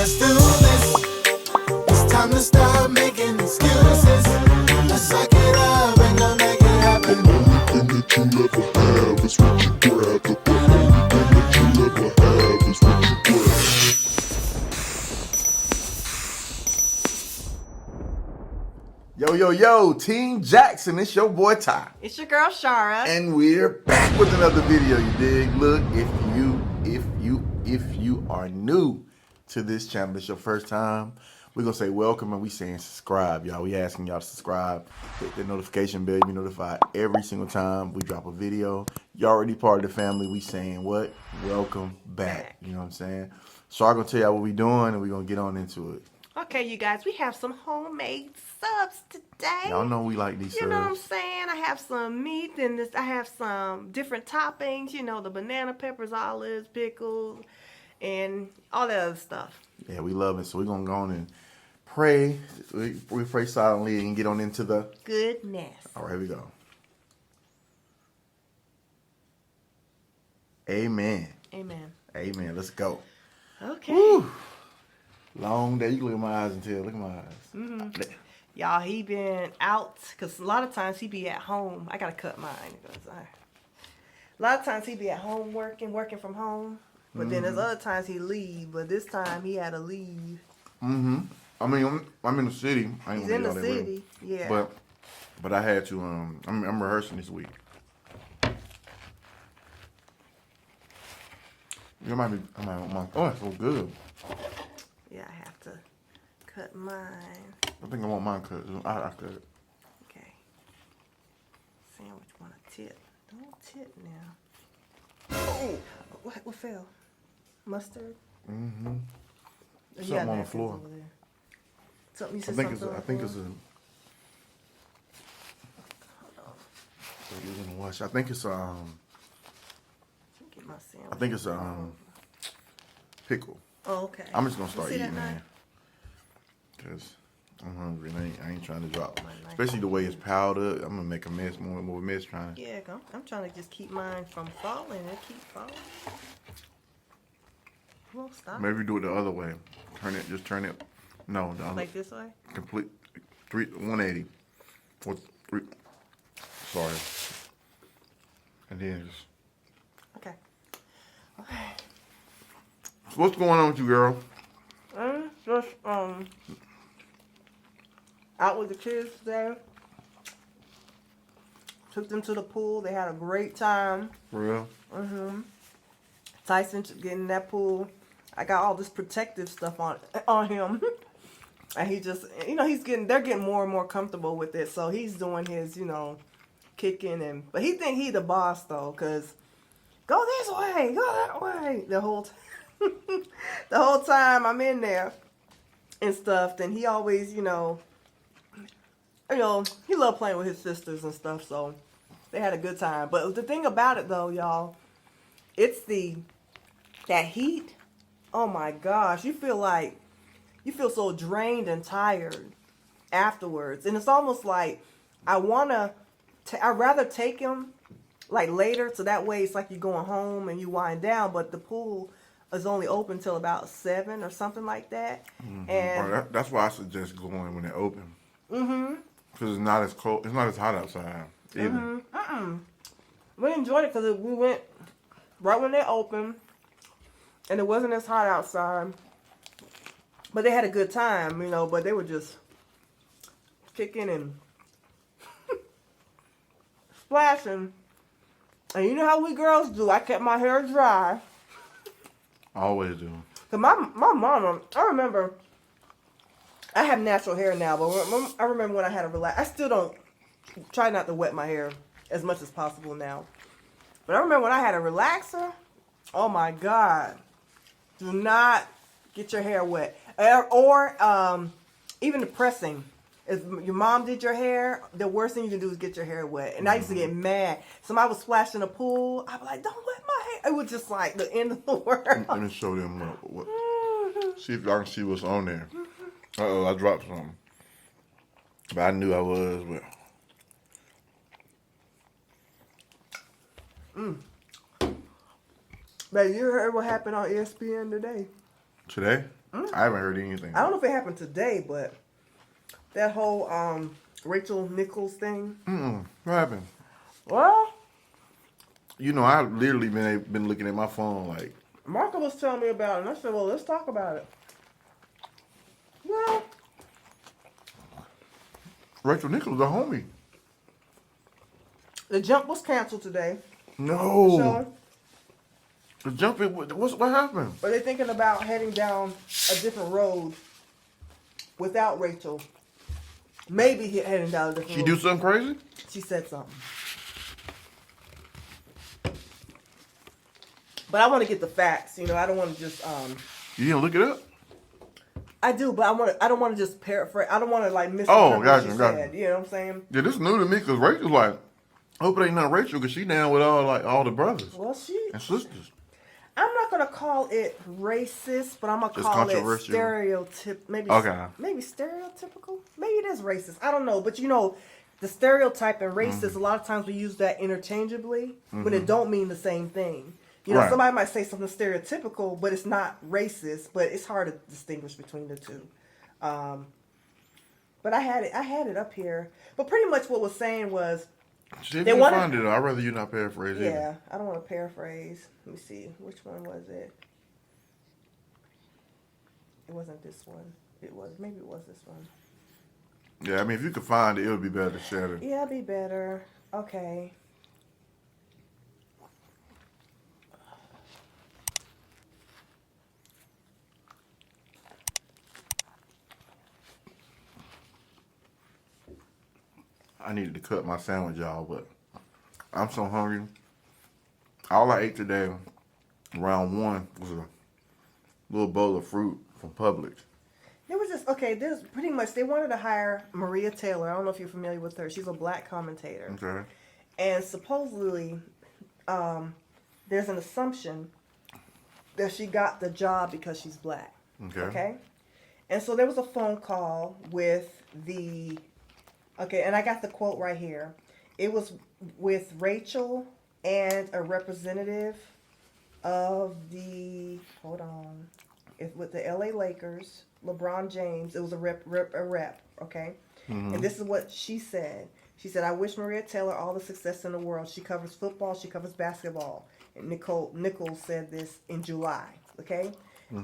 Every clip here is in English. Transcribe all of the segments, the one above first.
let's do this. It's time to stop making excuses. Let's suck it up and go make it happen. The only thing that you ever have is what you grab. The only thing that you ever have is what you grab. Yo, yo, yo, Team Jackson, it's your boy Ty. It's your girl Shara. And we're back with another video, you dig? Look, if you are new to this channel, it's your first time, we're gonna say welcome and we saying subscribe, y'all. We asking y'all to subscribe, hit the notification bell, be notified every single time we drop a video. Y'all already part of the family, we saying what? Welcome back. You know what I'm saying? So I'm gonna tell y'all what we doing and we're gonna get on into it. Okay, you guys, we have some homemade subs today. Y'all know we like these subs. You know what I'm saying? I have some meat in this. I have some different toppings. You know, the banana peppers, olives, pickles, and all that other stuff. Yeah, we love it. So we're going to go on and pray. We pray silently and get on into the goodness. All right, here we go. Amen. Amen. Amen. Let's go. Okay. Woo. Long day. You can look at my eyes and tell. Look at my eyes. Mm-hmm. Y'all, he been out because a lot of times he be at home. I gotta cut mine because a lot of times he be at home working from home. But then there's other times he leave. But this time he had to leave. Mm-hmm. I mean, I'm in the city. I ain't He's in the city. Yeah. But I had to. I'm rehearsing this week. You might be. Oh, it's so good. Yeah, I have to cut mine. I think I want mine cut. I cut it. Okay. Sandwich want a tip. Don't tip now. Oh! What fell? Mustard? Mm-hmm. You Something got on the napkins floor. over there. Something you said I think it's a. You're gonna wash. I think it's Get my sandwich. I think it's pickle. Oh, okay. I'm just gonna start You see eating, that man. Cause I'm hungry and I ain't trying to drop. My knife. Especially the way it's piled up. I'm gonna make a mess, more mess trying to. Yeah, I'm trying to just keep mine from falling. It keep falling. Well, stop. Maybe do it the other way. Just turn it. No, the other. Like this way? Complete 180. Or 3. Sorry. And then just. Okay. Okay. So what's going on with you, girl? Just out with the kids today. Took them to the pool. They had a great time. For real? Mm-hmm. Tyson getting in that pool. I got all this protective stuff on him. And he just, they're getting more and more comfortable with it. So he's doing his, kicking but he think he the boss though, cause go this way, go that way. The whole time I'm in there and stuff, then he always, he loved playing with his sisters and stuff, so they had a good time. But the thing about it though, y'all, it's that heat. Oh my gosh, you feel so drained and tired afterwards. And it's almost like I'd rather take him like later, so that way it's like you're going home and you wind down, but the pool is only open till about 7 or something like that. Mm-hmm. And That's why I suggest going when they're open. mm-hmm. Because it's not as cold. It's not as hot outside either. Mm-hmm. We enjoyed it because we went right when they're open, and it wasn't as hot outside. But they had a good time, but they were just kicking and splashing. And you know how we girls do. I kept my hair dry. I always do. Cause my mama, I remember, I have natural hair now, but I remember when I had a relax. I still don't try not to wet my hair as much as possible now. But I remember when I had a relaxer. Oh my God! Do not get your hair wet, or even the pressing. If your mom did your hair, the worst thing you can do is get your hair wet. And I used to get mad. Somebody was splashing the pool. I'd be like, don't wet my hair. It was just like the end of the world. Let me show them what. See if y'all can see what's on there. Uh-oh, I dropped something. But I knew I was. But you heard what happened on ESPN today? Today? I haven't heard anything. I don't know if it happened today, but that whole Rachel Nichols thing. What happened? Well, You know, I literally been looking at my phone like, Marco was telling me about it, and I said, well, let's talk about it. Well, Rachel Nichols, a homie. the jump was canceled today. No. So, The jump, what happened? but they're thinking about heading down a different road without Rachel. Maybe heading down a different She road. do something crazy? She said something. But I want to get the facts. You know, I don't want to just You didn't look it up? I do, but I don't want to just paraphrase. I don't want to like misinterpret Oh, what gotcha, she gotcha. said. You know what I'm saying? Yeah, this is new to me because Rachel's like, I hope it ain't not Rachel because she down with all the brothers Well, and sisters. I'm not gonna call it racist, but I'm gonna Just call it controversial. maybe Okay. maybe stereotypical. Maybe it is racist. I don't know, but you know, the stereotype and racist. A lot of times we use that interchangeably when it don't mean the same thing. You know, Right. somebody might say something stereotypical, but it's not racist. But it's hard to distinguish between the two. But I had it up here. But pretty much what was saying was, See, if They you wanted- find it, I'd rather you not paraphrase either. yeah, I don't want to paraphrase. Let me see, which one was it? It wasn't this one. Maybe it was this one. Yeah, I mean, if you could find it, it would be better to share it. Yeah, it'd be better. Okay. I needed to cut my sandwich, y'all, but I'm so hungry. All I ate today, around 1, was a little bowl of fruit from Publix. It was just, okay, there's pretty much, they wanted to hire Maria Taylor. I don't know if you're familiar with her. She's a black commentator. Okay. And supposedly, there's an assumption that she got the job because she's black. Okay. And so there was a phone call with and I got the quote right here. It was with Rachel and a representative of with the LA Lakers, LeBron James. It was a rep, okay? And this is what she said. She said, I wish Maria Taylor all the success in the world. She covers football, she covers basketball. And Nichols said this in July, okay?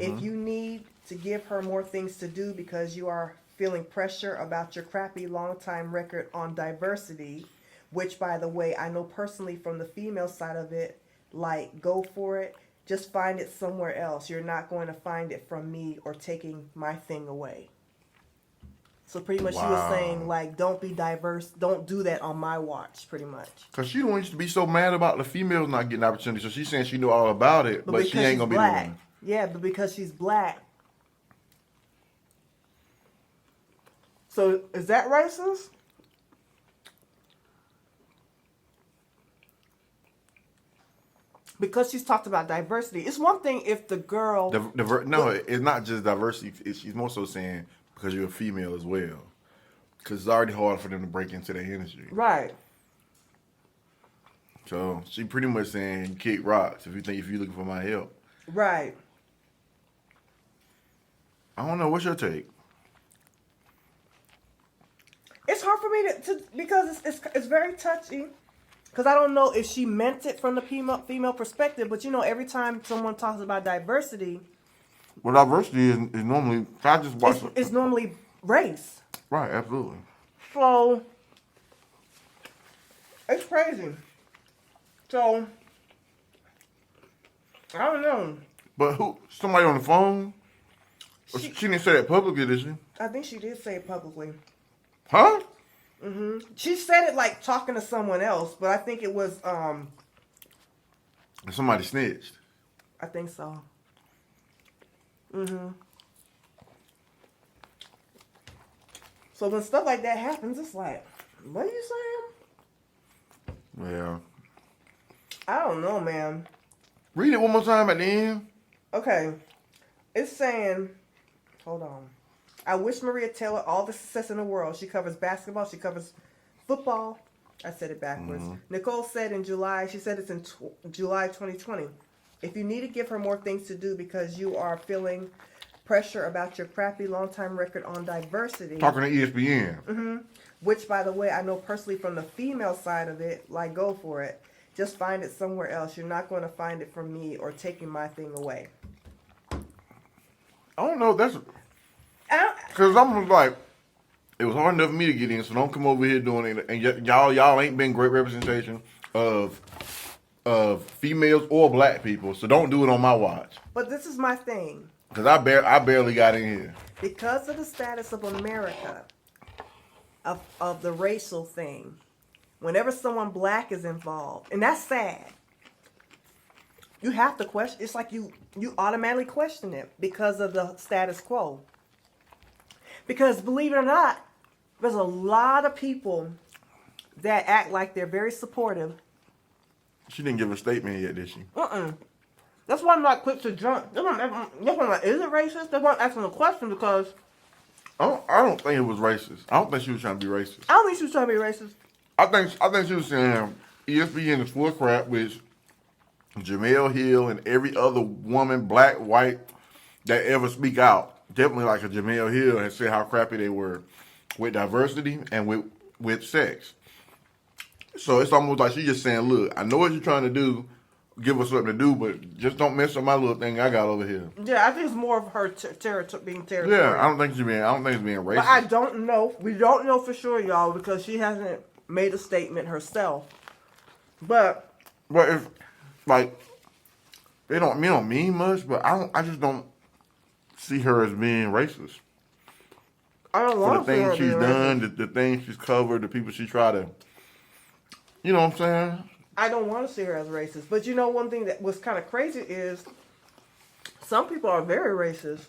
If you need to give her more things to do because you are feeling pressure about your crappy long-time record on diversity, which, by the way, I know personally from the female side of it, like, go for it. Just find it somewhere else. You're not going to find it from me or taking my thing away. So pretty much she was Wow. saying, like, don't be diverse. Don't do that on my watch, pretty much. Because she don't want you to be so mad about the females not getting opportunity. So she's saying she knew all about it, but she because ain't going to she's be the black. one. Yeah, but because she's black. So is that racist? Because she's talked about diversity. It's one thing if the girl... No, it's not just diversity. She's more so saying because you're a female as well. Because it's already hard for them to break into the industry. Right. So she pretty much saying you kick rocks if you're looking for my help. Right. I don't know. What's your take? It's hard for me to because it's very touchy. Because I don't know if she meant it from the female perspective, but you know, every time someone talks about diversity, Well, diversity is normally. I just watch it's normally race. Right, absolutely. So it's crazy. So I don't know. But who? Somebody on the phone? She didn't say that publicly, did she? I think she did say it publicly. Huh? She said it like talking to someone else, but I think it was Somebody snitched. I think so. So when stuff like that happens, it's like, what are you saying? Yeah. I don't know, man. Read it one more time at the end. Okay. It's saying, hold on. I wish Maria Taylor all the success in the world. She covers basketball. She covers football. I said it backwards. Nicole said in July, she said it's in July 2020. If you need to give her more things to do because you are feeling pressure about your crappy long-time record on diversity. Talking to ESPN. Which, by the way, I know personally from the female side of it, like, go for it. Just find it somewhere else. You're not going to find it from me or taking my thing away. I don't know. That's I don't- because I'm like, it was hard enough for me to get in, so don't come over here doing it. And y'all ain't been great representation of females or black people, so don't do it on my watch. But this is my thing. Because I barely got in here. Because of the status of America, of the racial thing, whenever someone black is involved, and that's sad, you have to question. It's like you automatically question it because of the status quo. Because believe it or not, there's a lot of people that act like they're very supportive. She didn't give a statement yet, did she? That's why I'm not quick to jump. That's why I'm like, is it racist? That's why I'm asking the question, because I don't think it was racist. I don't think she was trying to be racist. I don't think she was trying to be racist. I think she was saying ESPN is full of crap, which Jamel Hill and every other woman, black, white, that ever speak out, definitely like a Jamel Hill, and said how crappy they were with diversity and with sex. So it's almost like she's just saying, look, I know what you're trying to do, give us something to do, but just don't mess up my little thing I got over here. Yeah, I think it's more of her being territorial. Yeah, I don't think it's being racist. But I don't know. We don't know for sure, y'all, because she hasn't made a statement herself. But if like they don't mean much, but I just don't see her as being racist. I don't For want the to see her things she's being done, racist. the things she's covered, the people she try to, you know what I'm saying? I don't want to see her as racist. But you know, one thing that was kind of crazy is some people are very racist.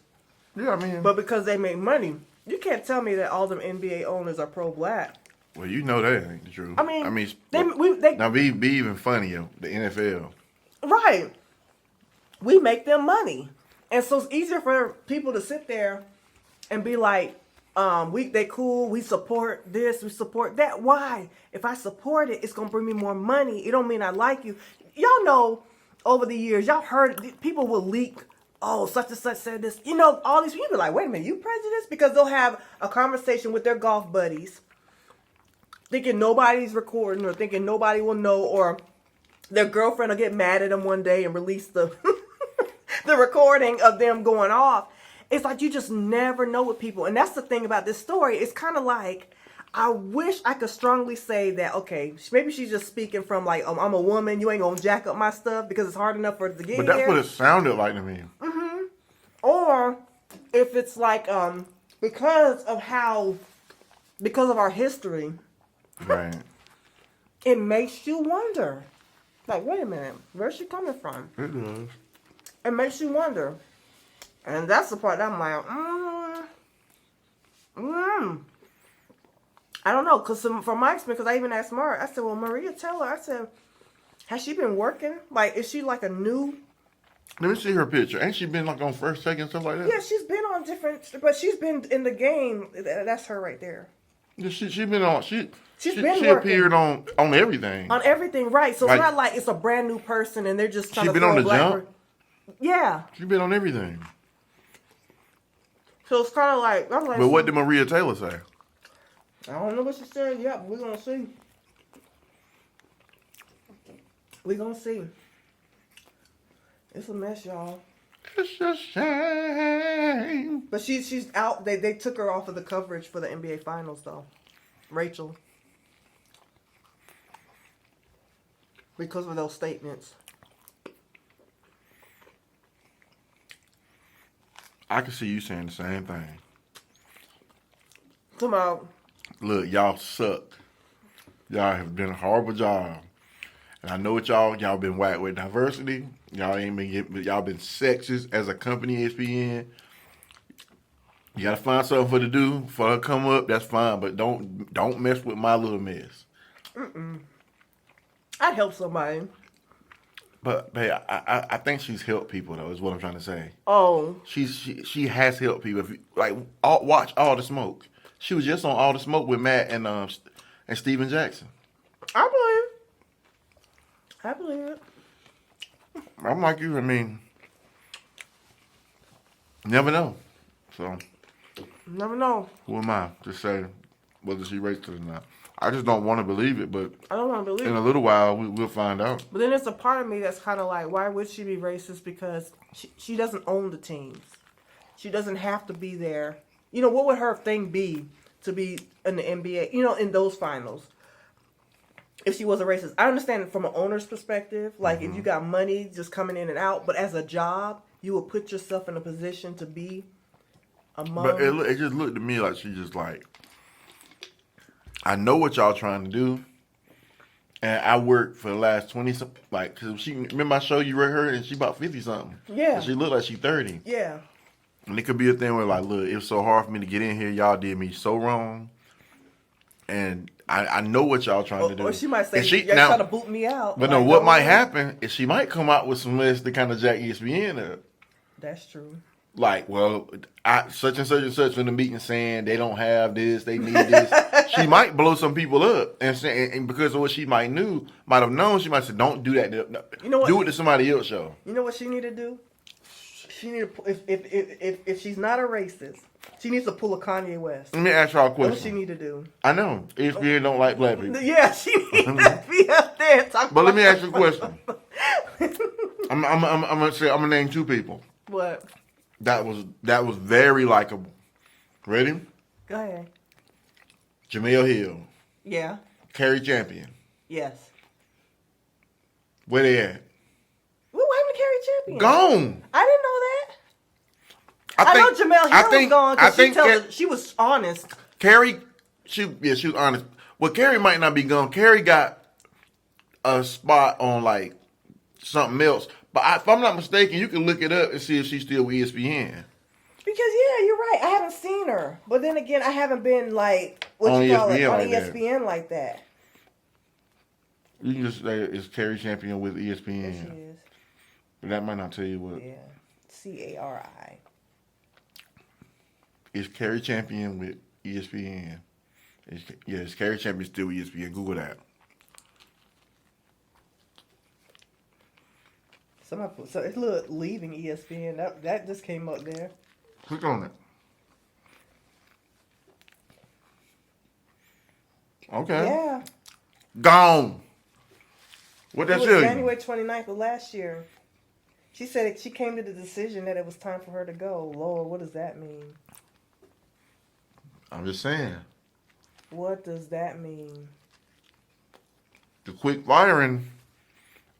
Yeah, I mean, But because they make money, you can't tell me that all them NBA owners are pro-black. well, you know that ain't the truth. I mean, they now be even funnier. The NFL, right. We make them money. And so it's easier for people to sit there and be like, they cool, we support this, we support that. Why? If I support it, it's gonna bring me more money. It don't mean I like you. Y'all know over the years, y'all heard people will leak, oh, such and such said this. You know, all these people be like, wait a minute, you prejudiced? Because they'll have a conversation with their golf buddies, thinking nobody's recording or thinking nobody will know, or their girlfriend will get mad at them one day and release the the recording of them going off. It's like you just never know with people. And that's the thing about this story. It's kind of like, I wish I could strongly say that, okay, maybe she's just speaking from like, I'm a woman, you ain't gonna jack up my stuff because it's hard enough for it to get but that's here. what it sounded like to me. Or if it's like, because of our history, Right. it makes you wonder. Like, wait a minute, where's she coming from? It does. It makes you wonder. And that's the part that I'm like, I don't know, because from my experience, because I even asked Mara, I said, well, Maria, tell her, I said, has she been working? Like, is she like a new? Let me see her picture. Ain't she been like on First Take and stuff like that? Yeah, she's been on different, but she's been in the game. That's her right there. Yeah, she been on. She been she working. appeared on everything. On everything, right. So Like- it's not like it's a brand new person and they're just trying She to been throw on a the black jump? Yeah. She been on everything. So it's kind of like, I'm like, But what did Maria Taylor say? I don't know what she said yet, but we're going to see. We're going to see. It's a mess, y'all. It's a shame. But she's out. They took her off of the coverage for the NBA Finals, though. Rachel. Because of those statements. I can see you saying the same thing. Tomorrow. Look, y'all suck. Y'all have done a horrible job. And I know what y'all been whacked with diversity. Y'all been sexist as a company, ESPN. You gotta find something for her to do, for her to come up, that's fine. But don't mess with my little mess. I'd help somebody. But hey, I think she's helped people though, is what I'm trying to say. Oh. She has helped people. If you, watch All the Smoke. She was just on All the Smoke with Matt and Steven Jackson. I believe it. I'm like you. I mean, never know. So Never know. who am I to say whether she racist or not? I just don't want to believe it, but I don't want to believe in it. a little while we'll find out. But then there's a part of me that's kind of like, why would she be racist? Because she doesn't own the teams. She doesn't have to be there. You know, what would her thing be to be in the NBA, you know, in those finals? If she was a racist. I understand it from an owner's perspective. Like, if you got money just coming in and out. But as a job, you will put yourself in a position to be among... But it just looked to me like she just like, I know what y'all trying to do. And I worked for the last 20 something, like, cause she, remember I showed you her and she about 50 something. Yeah. And she looked like she 30. Yeah. And it could be a thing where like, look, it was so hard for me to get in here. Y'all did me so wrong. And I know what y'all trying to do. Or she might say, y'all trying to boot me out. But like, no, what might happen is she might come out with some lists to kind of jack ESPN up. That's true. Like, well, such and such and such in the meeting saying they don't have this, they need this. She might blow some people up, and because of what she might have known, she might say, "Don't do that. You know what? Do it to somebody else." Show. You know what she need to do? She need to if she's not a racist, she needs to pull a Kanye West. Let me ask y'all a What does question. she need to do? I know ESPN don't like black people, Yeah, she needs to be up there and talk. but let me ask you a question. I'm gonna name two people What? that was very likable. Ready? Go ahead. Jamel Hill, Yeah. Carrie Champion. Yes. Where they at? What happened to Carrie Champion? Gone. I didn't know that. I know Jamel Hill was gone because she was honest. Carrie, she was honest. Well, Carrie might not be gone. Carrie got a spot on like something else. But if I'm not mistaken, you can look it up and see if she's still with ESPN. Because yeah, you're right. I haven't seen her, but then again, I haven't been like on ESPN like that. You can just say it's Carrie Champion with ESPN. Yes, she is. But that might not tell you what. Yeah, CARI. It's Carrie Champion with ESPN. It's Carrie Champion still with ESPN. Google that. So it's look leaving ESPN. That just came up there. Click on it. Okay. Yeah. Gone. What that It was tell you? January 29th of last year. She said she came to the decision that it was time for her to go. Lord, what does that mean? I'm just saying. What does that mean? The quick firing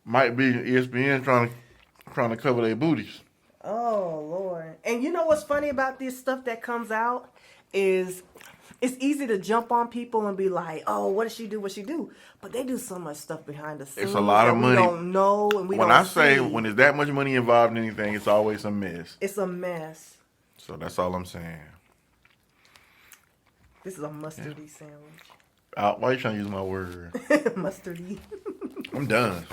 might be ESPN trying to cover their booties. Oh, Lord. And you know what's funny about this stuff that comes out is it's easy to jump on people and be like, oh, what does she do? What she do? But they do so much stuff behind the scenes. It's a lot of money. We don't know and we When don't I say see. when there's that much money involved in anything, it's always a mess. It's a mess. So that's all I'm saying. This is a mustardy sandwich. Why are you trying to use my word? Mustardy. I'm done.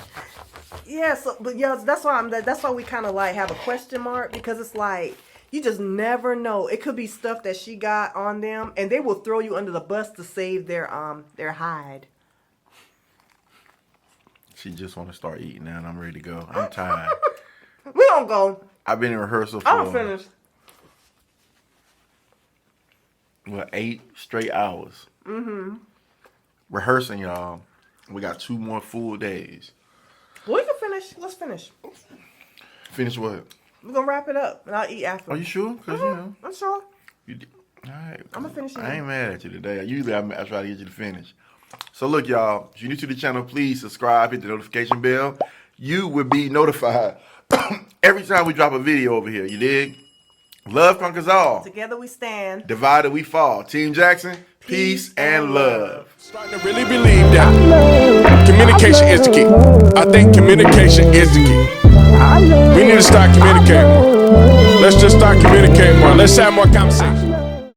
Yeah, but that's why we kind of like have a question mark, because it's like you just never know. It could be stuff that she got on them, and they will throw you under the bus to save their hide. She just want to start eating now, and I'm ready to go. I'm tired. We don't go. I've been in rehearsal for I'm finished. 8 straight hours. Mm-hmm. Rehearsing, y'all. We got 2 more full days. Well, we can finish. Let's finish. Finish what? We're gonna wrap it up, and I'll eat after. Are you sure? Because, you know. I'm sure. You did. All right. I'm gonna finish it. I ain't mad at you today. Usually I try to get you to finish. So look, y'all. If you're new to the channel, please subscribe, hit the notification bell. You will be notified every time we drop a video over here. You dig? Love conquers all. Together we stand. Divided we fall. Team Jackson, peace and love. Starting to really believe that communication is the key. I think communication is the key. We need to start communicating more. Let's just start communicating more. Let's have more conversation.